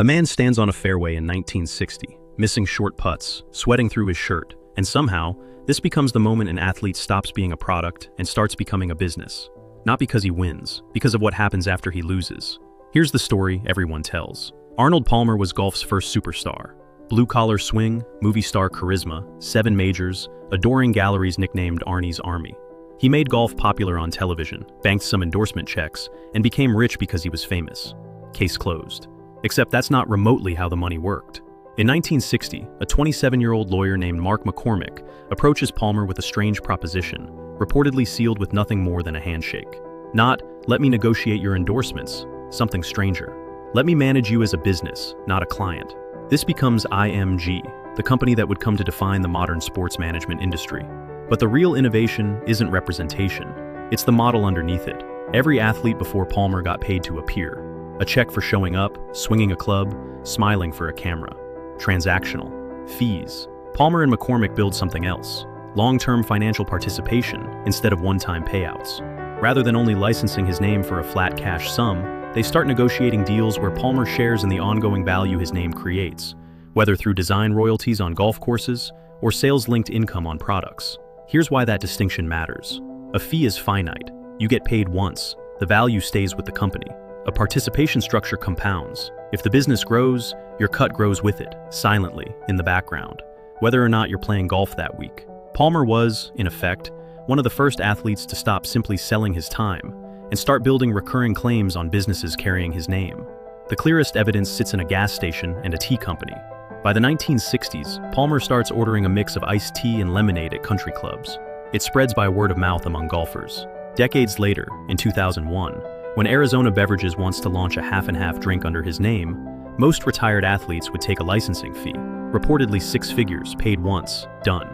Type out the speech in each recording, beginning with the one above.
A man stands on a fairway in 1960, missing short putts, sweating through his shirt, and somehow, this becomes the moment an athlete stops being a product and starts becoming a business. Not because he wins, because of what happens after he loses. Here's the story everyone tells. Arnold Palmer was golf's first superstar. Blue-collar swing, movie star charisma, 7 majors, adoring galleries nicknamed Arnie's Army. He made golf popular on television, banked some endorsement checks, and became rich because he was famous. Case closed. Except that's not remotely how the money worked. In 1960, a 27-year-old lawyer named Mark McCormick approaches Palmer with a strange proposition, reportedly sealed with nothing more than a handshake. Not, "Let me negotiate your endorsements," something stranger. "Let me manage you as a business, not a client." This becomes IMG, the company that would come to define the modern sports management industry. But the real innovation isn't representation. It's the model underneath it. Every athlete before Palmer got paid to appear. A check for showing up, swinging a club, smiling for a camera. Transactional. Fees. Palmer and McCormick build something else. Long-term financial participation instead of one-time payouts. Rather than only licensing his name for a flat cash sum, they start negotiating deals where Palmer shares in the ongoing value his name creates, whether through design royalties on golf courses or sales-linked income on products. Here's why that distinction matters. A fee is finite. You get paid once. The value stays with the company. A participation structure compounds. If the business grows, your cut grows with it, silently, in the background, whether or not you're playing golf that week. Palmer was, in effect, one of the first athletes to stop simply selling his time and start building recurring claims on businesses carrying his name. The clearest evidence sits in a gas station and a tea company. By the 1960s, Palmer starts ordering a mix of iced tea and lemonade at country clubs. It spreads by word of mouth among golfers. Decades later, in 2001, when Arizona Beverages wants to launch a half-and-half drink under his name, most retired athletes would take a licensing fee, reportedly 6 figures, paid once, done.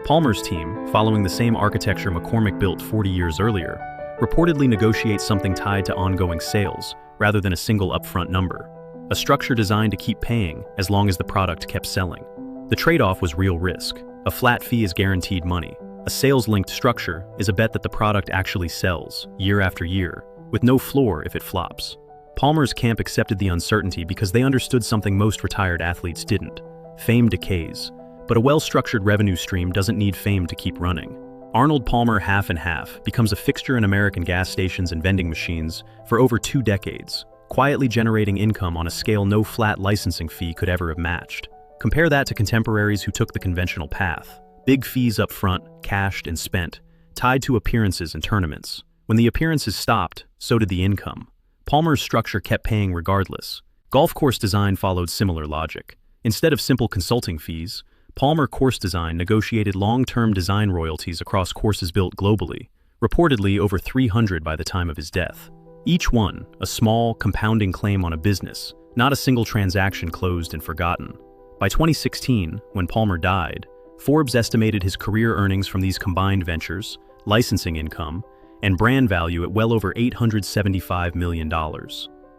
Palmer's team, following the same architecture McCormick built 40 years earlier, reportedly negotiates something tied to ongoing sales, rather than a single upfront number. A structure designed to keep paying as long as the product kept selling. The trade-off was real risk. A flat fee is guaranteed money. A sales-linked structure is a bet that the product actually sells, year after year, with no floor if it flops. Palmer's camp accepted the uncertainty because they understood something most retired athletes didn't. Fame decays, but a well-structured revenue stream doesn't need fame to keep running. Arnold Palmer half and half becomes a fixture in American gas stations and vending machines for over 2 decades, quietly generating income on a scale no flat licensing fee could ever have matched. Compare that to contemporaries who took the conventional path. Big fees up front, cashed and spent, tied to appearances and tournaments. When the appearances stopped, so did the income. Palmer's structure kept paying regardless. Golf course design followed similar logic. Instead of simple consulting fees, Palmer Course Design negotiated long-term design royalties across courses built globally, reportedly over 300 by the time of his death. Each one, a small, compounding claim on a business, not a single transaction closed and forgotten. By 2016, when Palmer died, Forbes estimated his career earnings from these combined ventures, licensing income, and brand value at well over $875 million.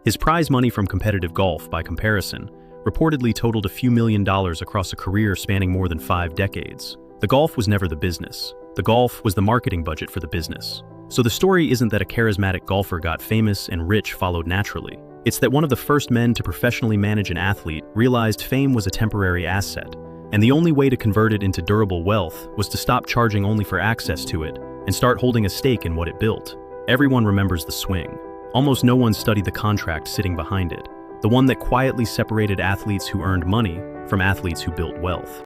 His prize money from competitive golf, by comparison, reportedly totaled a few $1,000,000 across a career spanning more than 5 decades. The golf was never the business. The golf was the marketing budget for the business. So the story isn't that a charismatic golfer got famous and rich followed naturally. It's that one of the first men to professionally manage an athlete realized fame was a temporary asset, and the only way to convert it into durable wealth was to stop charging only for access to it and start holding a stake in what it built. Everyone remembers the swing. Almost no one studied the contract sitting behind it, the one that quietly separated athletes who earned money from athletes who built wealth.